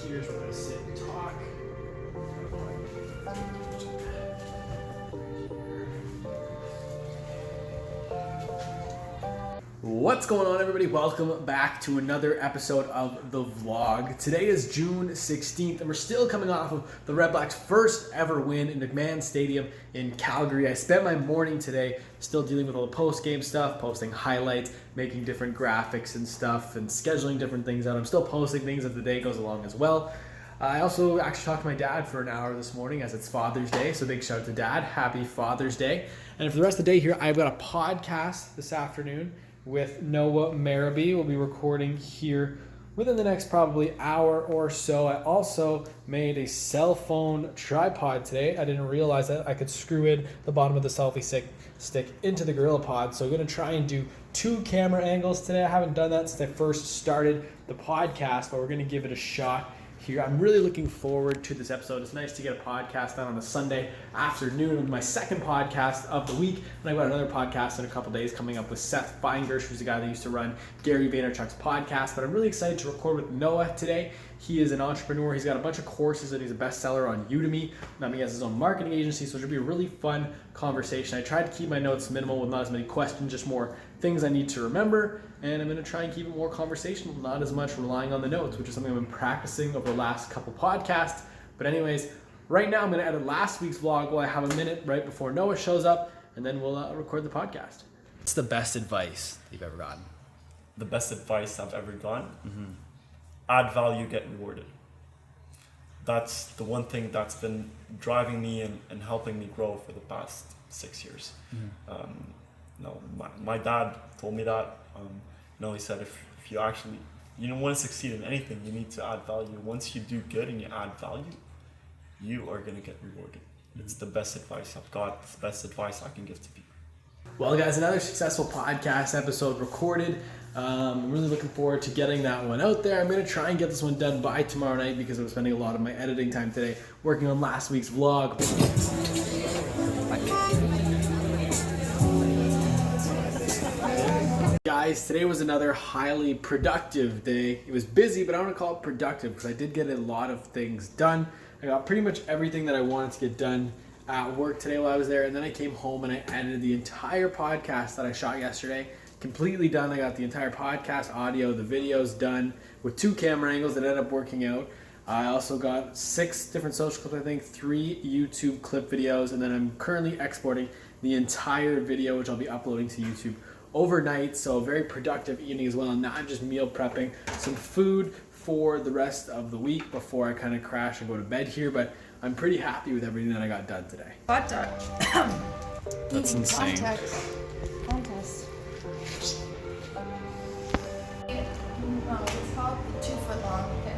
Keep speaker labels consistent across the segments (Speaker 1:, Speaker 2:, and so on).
Speaker 1: Cheers. We're going to sit and talk. What's going on, everybody? Welcome back to another episode of the vlog. Today is June 16th, and we're still coming off of the REDBLACKS' first ever win in McMahon Stadium in Calgary. I spent my morning today still dealing with all the post-game stuff, posting highlights, making different graphics and stuff, and scheduling different things out. I'm still posting things as the day goes along as well. I also actually talked to my dad for an hour this morning as it's Father's Day, so big shout out to Dad. Happy Father's Day. And for the rest of the day here, I've got a podcast this afternoon with Noah Marabee. We'll be recording here within the next probably hour or so. I also made a cell phone tripod today. I didn't realize that I could screw in the bottom of the selfie stick into the GorillaPod. So I'm going to try and do 2 camera angles today. I haven't done that since I first started the podcast, but we're going to give it a shot here. I'm really looking forward to this episode. It's nice to get a podcast out on a Sunday afternoon with my second podcast of the week. And I've got another podcast in a couple days coming up with Seth Feingersh, who's the guy that used to run Gary Vaynerchuk's podcast. But I'm really excited to record with Noah today. He is an entrepreneur. He's got a bunch of courses and he's a bestseller on Udemy. He has his own marketing agency, so it should be a really fun conversation. I tried to keep my notes minimal with not as many questions, just more things I need to remember. And I'm going to try and keep it more conversational, not as much relying on the notes, which is something I've been practicing over the last couple podcasts. But anyways, right now I'm going to edit last week's vlog while I have a minute right before Noah shows up, and then we'll record the podcast. What's the best advice you've ever gotten?
Speaker 2: The best advice I've ever gotten? Mm-hmm. Add value, get rewarded. That's the one thing that's been driving me and helping me grow for the past 6 years. Mm-hmm. My dad told me that. He said if you actually want to succeed in anything, you need to add value. Once you do good and you add value, you are going to get rewarded. Mm-hmm. It's the best advice I've got. It's the best advice I can give to people.
Speaker 1: Well, guys, another successful podcast episode recorded. I'm really looking forward to getting that one out there. I'm going to try and get this one done by tomorrow night because I'm spending a lot of my editing time today working on last week's vlog. Guys, today was another highly productive day. It was busy, but I want to call it productive because I did get a lot of things done. I got pretty much everything that I wanted to get done at work today while I was there, and then I came home and I edited the entire podcast that I shot yesterday. Completely done. I got the entire podcast audio, the videos done with 2 camera angles that ended up working out. I also got 6 different social clips, I think 3 YouTube clip videos, and then I'm currently exporting the entire video, which I'll be uploading to YouTube overnight. So a very productive evening as well. And now I'm just meal prepping some food for the rest of the week before I kind of crash and go to bed here. But I'm pretty happy with everything that I got done today.
Speaker 3: Hot dog.
Speaker 1: That's insane.
Speaker 3: Contest. No, it's called the 2 foot long. Okay.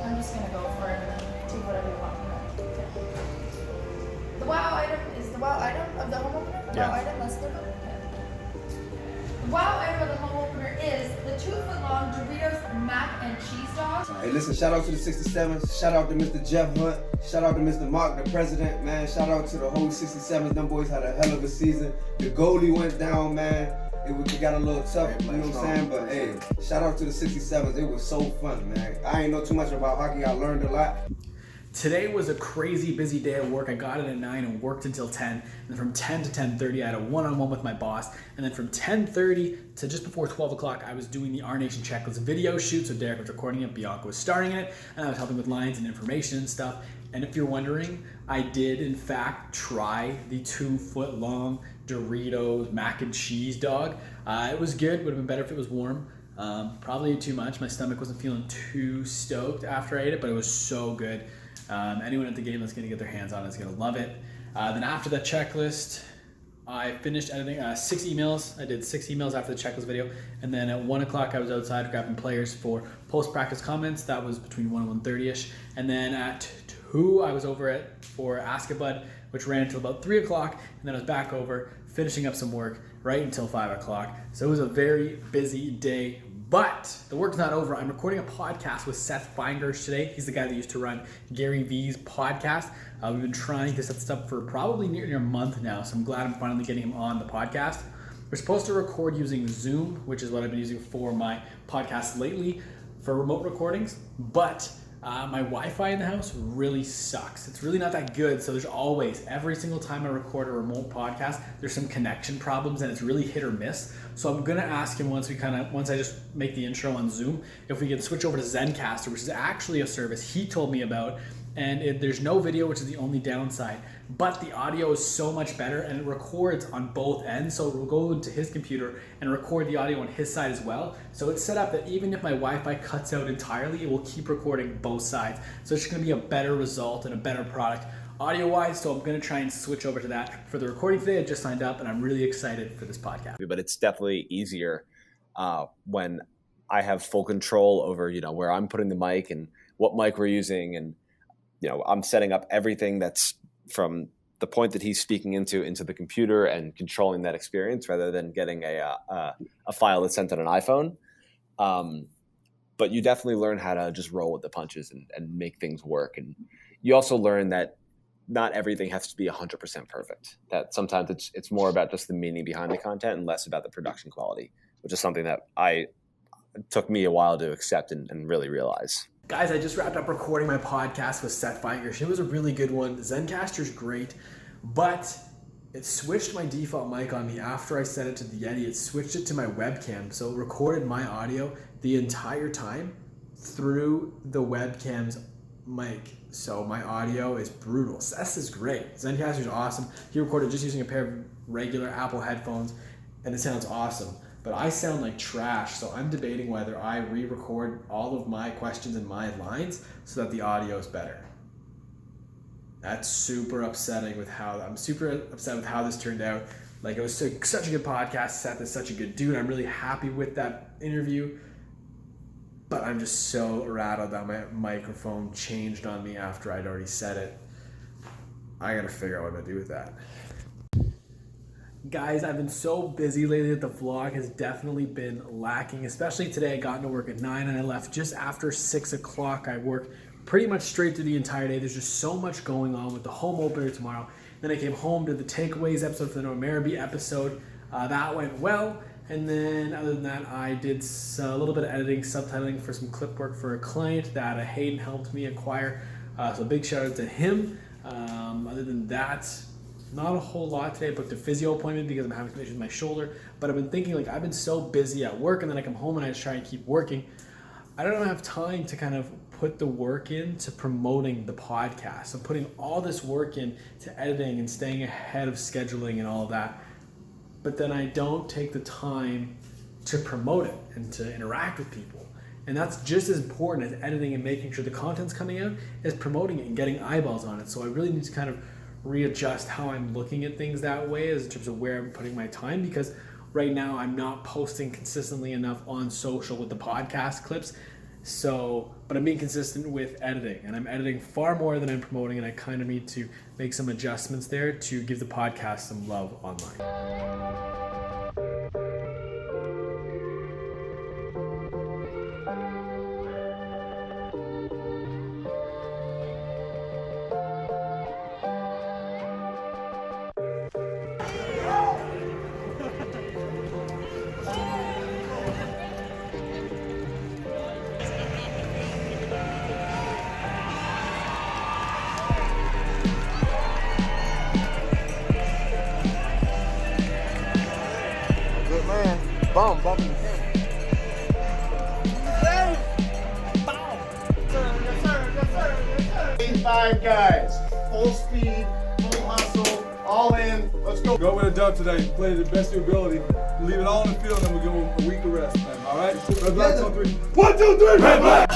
Speaker 3: I'm just gonna go for it and then do whatever you want. Okay. The wow item is the wow item of the home opener. The wow item, let's look up. The wow item of the home opener is the 2 foot long Doritos mac and cheese dog.
Speaker 4: Hey, listen, shout out to the 67s, shout out to Mr. Jeff Hunt, shout out to Mr. Mark, the president, man. Shout out to the whole 67s. Them boys had a hell of a season. The goalie went down, man. It got a little tough, you know what I'm saying? But hey, shout out to the 67s. It was so fun, man. I ain't know too much about hockey. I learned a lot.
Speaker 1: Today was a crazy busy day at work. I got in at 9 and worked until 10. And from 10 to 10:30, I had a one-on-one with my boss. And then from 10:30 to just before 12 o'clock, I was doing the Our Nation Checklist video shoot. So Derek was recording it, Bianca was starting it, and I was helping with lines and information and stuff. And if you're wondering, I did in fact try the 2 foot long Doritos mac and cheese dog. It was good. Would have been better if it was warm. Probably too much. My stomach wasn't feeling too stoked after I ate it, but it was so good. Anyone at the game that's going to get their hands on it is going to love it. Then after the checklist, I finished editing 6 emails. I did 6 emails after the checklist video. And then at 1 o'clock, I was outside grabbing players for post-practice comments. That was between 1 and 1:30ish. And then at 2, I was over for Ask a Bud, which ran until about 3 o'clock. And then I was back over finishing up some work right until 5 o'clock. So it was a very busy day. But the work's not over. I'm recording a podcast with Seth Feingersh today. He's the guy that used to run GaryVee's podcast. We've been trying to set this up for probably near a month now, so I'm glad I'm finally getting him on the podcast. We're supposed to record using Zoom, which is what I've been using for my podcast lately. for remote recordings, but my Wi-Fi in the house really sucks. It's really not that good. So there's always, every single time I record a remote podcast, there's some connection problems and it's really hit or miss. So I'm gonna ask him once I just make the intro on Zoom, if we can switch over to Zencastr, which is actually a service he told me about. And there's no video, which is the only downside, but the audio is so much better and it records on both ends. So we'll go into his computer and record the audio on his side as well. So it's set up that even if my Wi-Fi cuts out entirely, it will keep recording both sides. So it's gonna be a better result and a better product audio-wise. So I'm gonna try and switch over to that for the recording today. I just signed up and I'm really excited for this podcast.
Speaker 5: But it's definitely easier when I have full control over, where I'm putting the mic and what mic we're using, and I'm setting up everything that's from the point that he's speaking into the computer and controlling that experience rather than getting a file that's sent on an iPhone. But you definitely learn how to just roll with the punches and make things work. And you also learn that not everything has to be 100% perfect. That sometimes it's more about just the meaning behind the content and less about the production quality, which is something that took me a while to accept and really realize.
Speaker 1: Guys, I just wrapped up recording my podcast with Seth Feingersh. It was a really good one. Zencastr's great, but it switched my default mic on me after I set it to the Yeti. It switched it to my webcam, so it recorded my audio the entire time through the webcam's mic. So my audio is brutal. Seth's is great. Zencastr's awesome. He recorded just using a pair of regular Apple headphones, and it sounds awesome. But I sound like trash, so I'm debating whether I re-record all of my questions and my lines so that the audio is better. That's super upsetting I'm super upset with how this turned out. Like, it was such a good podcast. Seth is such a good dude. I'm really happy with that interview. But I'm just so rattled that my microphone changed on me after I'd already said it. I gotta figure out what I'm gonna do with that. Guys, I've been so busy lately that the vlog has definitely been lacking, especially today. I got into work at 9 and I left just after 6 o'clock. I worked pretty much straight through the entire day. There's just so much going on with the home opener tomorrow. Then I came home to the takeaways episode for the Maribee episode. That went well. And then other than that, I did a little bit of editing, subtitling for some clip work for a client that Hayden helped me acquire. So big shout out to him. Other than that, not a whole lot today. I booked a physio appointment because I'm having some issues with my shoulder. But I've been thinking, I've been so busy at work, and then I come home and I just try and keep working. I don't have time to kind of put the work into promoting the podcast. I'm putting all this work in to editing and staying ahead of scheduling and all of that. But then I don't take the time to promote it and to interact with people. And that's just as important as editing and making sure the content's coming out as promoting it and getting eyeballs on it. So I really need to kind of readjust how I'm looking at things that way as in terms of where I'm putting my time, because right now I'm not posting consistently enough on social with the podcast clips. But I'm being consistent with editing, and I'm editing far more than I'm promoting, and I kind of need to make some adjustments there to give the podcast some love online.
Speaker 6: Bum, bumping the camera. 5 guys, full speed, full hustle, all in. Let's go.
Speaker 7: Go with a dub today. Play to the best of your ability. Leave it all in the field, and then we'll give them a week of rest. Man. All right? Red Blacks on 3. 1, 2, 3. Red Blacks.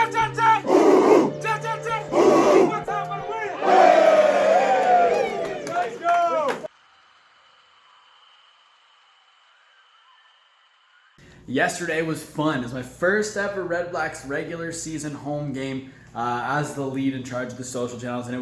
Speaker 7: Let's go!
Speaker 1: Yesterday was fun. It was my first ever Red Blacks regular season home game as the lead in charge of the social channels, and it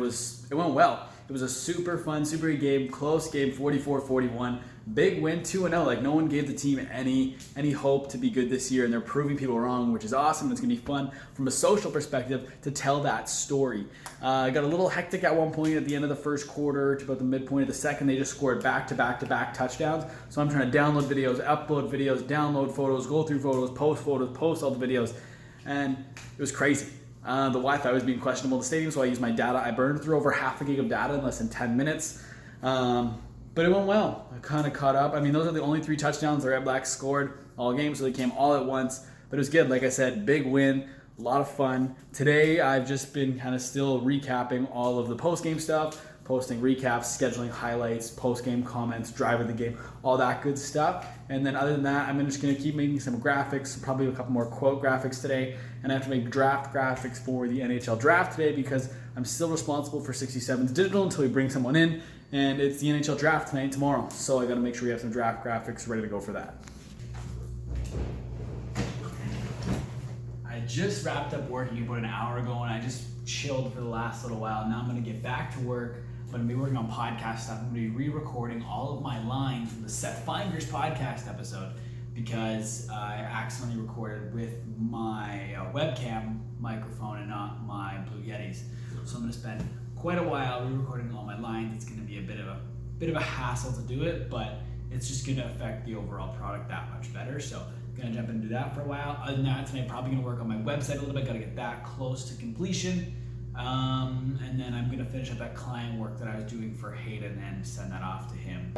Speaker 1: went well. It was a super fun, super good game, close game, 44-41. Big win, 2-0. Like, no one gave the team any hope to be good this year, and they're proving people wrong, which is awesome. It's going to be fun from a social perspective to tell that story. Got a little hectic at one point at the end of the first quarter to about the midpoint of the second. They just scored back-to-back touchdowns. So I'm trying to download videos, upload videos, download photos, go through photos, post all the videos, and it was crazy. The Wi-Fi was being questionable in the stadium, so I used my data. I burned through over half a gig of data in less than 10 minutes. But it went well. I kind of caught up. I mean, those are the only 3 touchdowns the Red Blacks scored all game, so they came all at once. But it was good. Like I said, big win, a lot of fun. Today, I've just been kind of still recapping all of the post-game stuff, posting recaps, scheduling highlights, post-game comments, driving the game, all that good stuff. And then other than that, I'm just going to keep making some graphics, probably a couple more quote graphics today. And I have to make draft graphics for the NHL draft today because I'm still responsible for 67's digital until we bring someone in. And it's the NHL draft tonight and tomorrow. So I got to make sure we have some draft graphics ready to go for that. I just wrapped up working about an hour ago, and I just chilled for the last little while. Now I'm going to get back to work. I'm going to be working on podcast stuff. I'm going to be re-recording all of my lines from the Seth Feingersh podcast episode because I accidentally recorded with my webcam microphone and not my Blue Yetis. So I'm going to spend quite a while re-recording all my lines. It's going to be a bit of a hassle to do it, but it's just going to affect the overall product that much better. So I'm going to jump into that for a while. Other than that, tonight probably going to work on my website a little bit. Got to get that close to completion. And then I'm going to finish up that client work that I was doing for Hayden and send that off to him.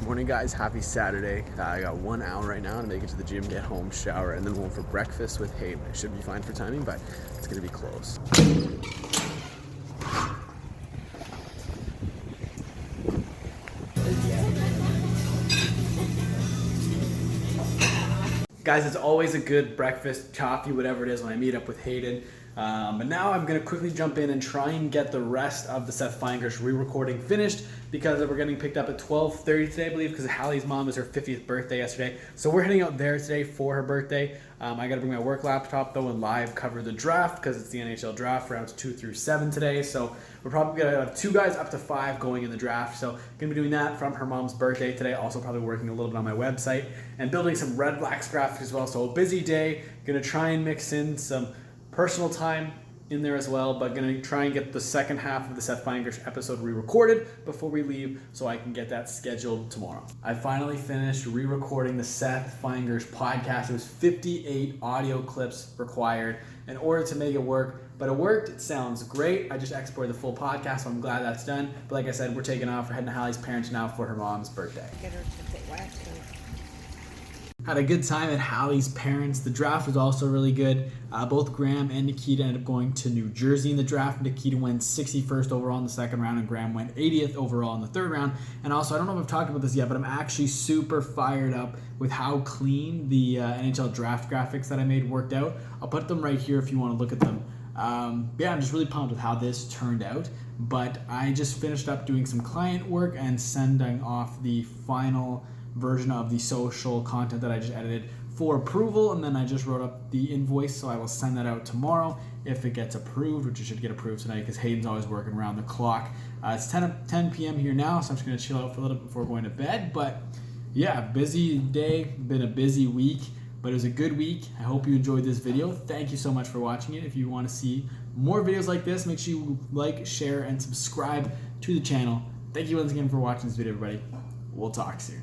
Speaker 5: Morning, guys. Happy Saturday. I got 1 hour right now to make it to the gym, get home, shower, and then home for breakfast with Hayden. I should be fine for timing, but it's going to be close.
Speaker 1: Guys, it's always a good breakfast, coffee, whatever it is when I meet up with Hayden. But now I'm going to quickly jump in and try and get the rest of the Seth Feingersh re-recording finished because we're getting picked up at 12:30 today, I believe, because Hallie's mom is her 50th birthday yesterday. So we're heading out there today for her birthday. I got to bring my work laptop, though, and live cover the draft because it's the NHL draft, rounds 2 through 7 today. So we're probably going to have 2 guys up to 5 going in the draft. So going to be doing that from her mom's birthday today. Also probably working a little bit on my website and building some Red Blacks graphics as well. So a busy day. Going to try and mix in some personal time in there as well, but going to try and get the second half of the Seth Feingersh episode re-recorded before we leave so I can get that scheduled tomorrow. I finally finished re-recording the Seth Feingersh podcast. It was 58 audio clips required in order to make it work, but it worked. It sounds great. I just exported the full podcast, so I'm glad that's done. But like I said, we're taking off. We're heading to Hallie's parents now for her mom's birthday.
Speaker 8: Get her to take wax.
Speaker 1: Had a good time at Hallie's parents. The draft was also really good. Both Graham and Nikita ended up going to New Jersey in the draft. Nikita went 61st overall in the second round, and Graham went 80th overall in the third round. And also, I don't know if I've talked about this yet, but I'm actually super fired up with how clean the NHL draft graphics that I made worked out. I'll put them right here if you want to look at them. Yeah, I'm just really pumped with how this turned out. But I just finished up doing some client work and sending off the final version of the social content that I just edited for approval, and then I just wrote up the invoice, so I will send that out tomorrow if it gets approved, which it should get approved tonight because Hayden's always working around the clock. It's 10 p.m. here now, so I'm just going to chill out for a little bit before going to bed. But yeah, busy day, been a busy week, but it was a good week. I hope you enjoyed this video. Thank you so much for watching it. If you want to see more videos like this, make sure you like, share, and subscribe to the channel. Thank you once again for watching this video, everybody. We'll talk soon.